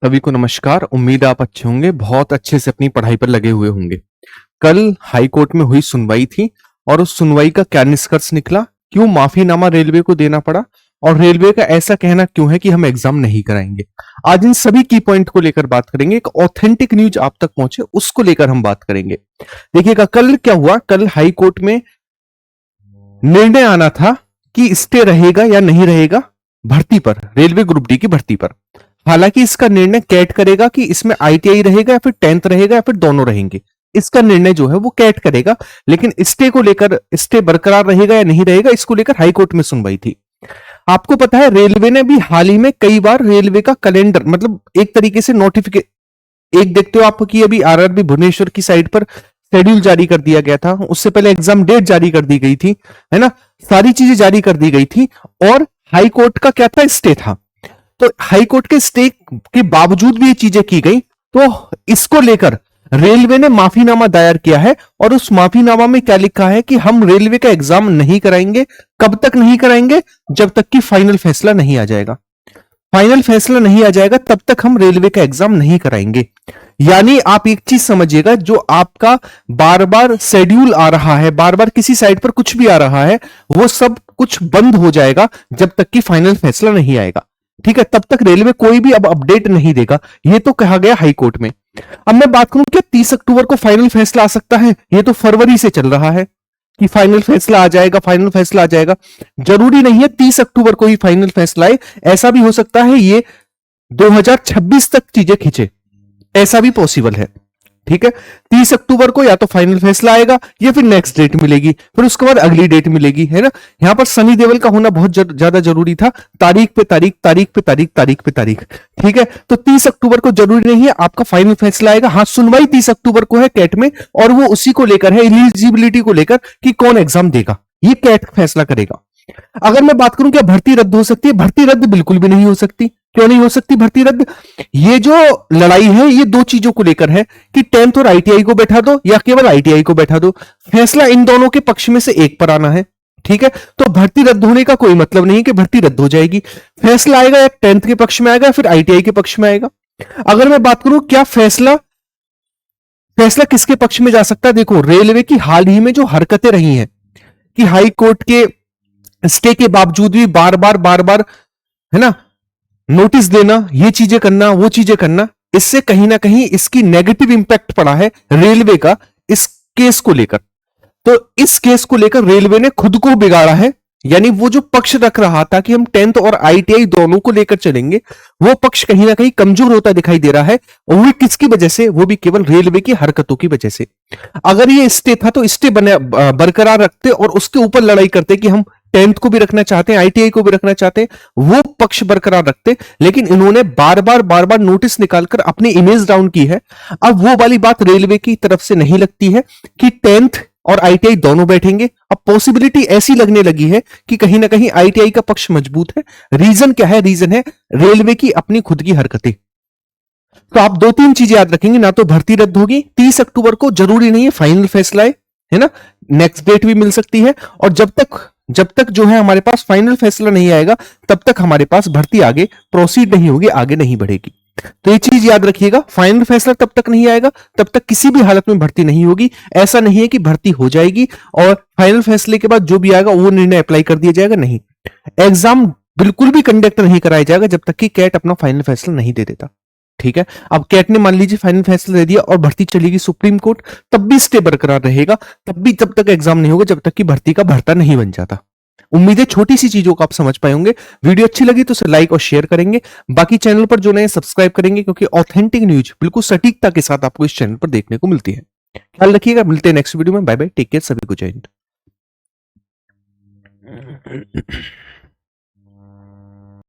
सभी को नमस्कार। उम्मीद आप अच्छे होंगे, बहुत अच्छे से अपनी पढ़ाई पर लगे हुए होंगे। कल हाई कोर्ट में हुई सुनवाई थी और उस सुनवाई का क्या निष्कर्ष निकला, क्यों माफीनामा रेलवे को देना पड़ा और रेलवे का ऐसा कहना क्यों है कि हम एग्जाम नहीं कराएंगे। आज इन सभी की पॉइंट को लेकर बात करेंगे। एक ऑथेंटिक न्यूज आप तक पहुंचे उसको लेकर हम बात करेंगे। देखिएगा कल क्या हुआ। कल हाई कोर्ट में निर्णय आना था कि स्टे रहेगा या नहीं रहेगा भर्ती पर, रेलवे ग्रुप डी की भर्ती पर। हालांकि इसका निर्णय कैट करेगा कि इसमें आईटीआई रहेगा या फिर 10th रहेगा या फिर दोनों रहेंगे। इसका निर्णय जो है वो कैट करेगा, लेकिन स्टे को लेकर, स्टे बरकरार रहेगा या नहीं रहेगा, इसको लेकर हाईकोर्ट में सुनवाई थी। आपको पता है रेलवे ने भी हाल ही में कई बार रेलवे का कैलेंडर, मतलब एक तरीके से नोटिफिकेशन, एक देखते हो आप कि अभी आरआरबी भुवनेश्वर की साइड पर शेड्यूल जारी कर दिया गया था, उससे पहले एग्जाम डेट जारी कर दी गई थी, है ना, सारी चीजें जारी कर दी गई थी। और हाई कोर्ट का क्या था, स्टे था। तो हाई कोर्ट के स्टे के बावजूद भी ये चीजें की गई, तो इसको लेकर रेलवे ने माफीनामा दायर किया है। और उस माफीनामा में क्या लिखा है कि हम रेलवे का एग्जाम नहीं कराएंगे। कब तक नहीं कराएंगे? जब तक कि फाइनल फैसला नहीं आ जाएगा। फाइनल फैसला नहीं आ जाएगा तब तक हम रेलवे का एग्जाम नहीं कराएंगे। यानी आप एक चीज समझिएगा, जो आपका बार बार शेड्यूल आ रहा है, बार बार किसी साइट पर कुछ भी आ रहा है, वो सब कुछ बंद हो जाएगा जब तक कि फाइनल फैसला नहीं आएगा। ठीक है, तब तक रेलवे कोई भी अब अपडेट नहीं देगा। ये तो कहा गया हाई कोर्ट में। अब मैं बात करूं, क्या 30 अक्टूबर को फाइनल फैसला आ सकता है? ये तो फरवरी से चल रहा है कि फाइनल फैसला आ जाएगा, फाइनल फैसला आ जाएगा। जरूरी नहीं है 30 अक्टूबर को ही फाइनल फैसला आए, ऐसा भी हो सकता है ये 2026 तक चीजें खींचे, ऐसा भी पॉसिबल है। ठीक है, 30 अक्टूबर को या तो फाइनल फैसला आएगा या फिर नेक्स्ट डेट मिलेगी, फिर उसके बाद अगली डेट मिलेगी, है ना। यहां पर सनी देओल का होना बहुत ज्यादा जरूरी था। तारीख पे तारीख, तारीख पे तारीख, तारीख पे तारीख। ठीक है, तो 30 अक्टूबर को जरूरी नहीं है आपका फाइनल फैसला आएगा। हाँ, सुनवाई 30 अक्टूबर को है कैट में, और वो उसी को लेकर है, एलिजिबिलिटी को लेकर कि कौन एग्जाम देगा, ये कैट फैसला करेगा। अगर मैं बात करूं क्या भर्ती रद्द हो सकती है? भर्ती रद्द बिल्कुल भी नहीं हो सकती। क्यों नहीं हो सकती भर्ती रद्द? ये जो लड़ाई है ये दो चीजों को लेकर है कि 10th और आईटीआई को बैठा दो या केवल आईटीआई को बैठा दो। फैसला इन दोनों के पक्ष में से एक पर आना है। ठीक है, तो भर्ती रद्द होने का कोई मतलब नहीं कि भर्ती रद्द हो जाएगी। फैसला आएगा या 10th के पक्ष में आएगा या फिर आईटीआई के पक्ष में आएगा। अगर मैं बात करूं क्या फैसला फैसला किसके पक्ष में जा सकता है, देखो रेलवे की हाल ही में जो हरकतें रही हैं कि हाई कोर्ट के स्टे के बावजूद भी बार बार, है ना, नोटिस देना, ये चीजें करना, वो चीजें करना, इससे कहीं ना कहीं इसकी नेगेटिव इंपैक्ट पड़ा है रेलवे का इस केस को लेकर। तो इस केस को लेकर रेलवे ने खुद को बिगाड़ा है। यानी वो जो पक्ष रख रहा था कि हम 10th और आईटीआई दोनों को लेकर चलेंगे, वो पक्ष कहीं ना कहीं कमजोर होता दिखाई दे रहा है। और वो किसकी वजह से? वो भी केवल रेलवे की हरकतों की वजह से। अगर ये स्टे था तो स्टे बरकरार रखते और उसके ऊपर लड़ाई करते कि हम 10th को भी रखना चाहते हैं, आईटीआई को भी रखना चाहते हैं, वो पक्ष बरकरार रखते। लेकिन इन्होंने बार बार नोटिस निकालकर अपनी इमेज डाउन की है। अब वो वाली बात रेलवे की तरफ से नहीं लगती है कि 10th और आईटीआई दोनों बैठेंगे। अब पॉसिबिलिटी ऐसी लगने लगी है कि कहीं ना कहीं आईटीआई का पक्ष मजबूत है। रीजन क्या है? रीजन है रेलवे की अपनी खुद की हरकतें। तो आप दो तीन चीजें याद रखेंगे, ना तो भर्ती रद्द होगी 30 अक्टूबर को, जरूरी नहीं है फाइनल फैसला है ना, नेक्स्ट डेट भी मिल सकती है। और जब तक जो है हमारे पास फाइनल फैसला नहीं आएगा तब तक हमारे पास भर्ती आगे प्रोसीड नहीं होगी, आगे नहीं बढ़ेगी। तो ये चीज याद रखिएगा, फाइनल फैसला तब तक नहीं आएगा तब तक किसी भी हालत में भर्ती नहीं होगी। ऐसा नहीं है कि भर्ती हो जाएगी और फाइनल फैसले के बाद जो भी आएगा वो निर्णय अप्लाई कर दिया जाएगा। नहीं, एग्जाम बिल्कुल भी कंडक्ट नहीं कराया जाएगा जब तक कि कैट अपना फाइनल फैसला नहीं दे देता। ठीक है, अब कैट ने मान लीजिए फाइनल फैसला दे दिया और भर्ती चलेगी सुप्रीम कोर्ट, तब भी स्टे बरकरार रहेगा, तब तक एग्जाम नहीं होगा जब तक कि भर्ती का भर्ता नहीं बन जाता। उम्मीद है छोटी सी चीजों को आप समझ पाए होंगे। वीडियो अच्छी लगी तो उसे लाइक और शेयर करेंगे। बाकी चैनल पर जो नए सब्सक्राइब करेंगे, क्योंकि ऑथेंटिक न्यूज बिल्कुल सटीकता के साथ आपको इस चैनल पर देखने को मिलती है। ख्याल रखिएगा, मिलते हैं नेक्स्ट वीडियो में। बाय बाय, टेक केयर, सभी को जय हिंद।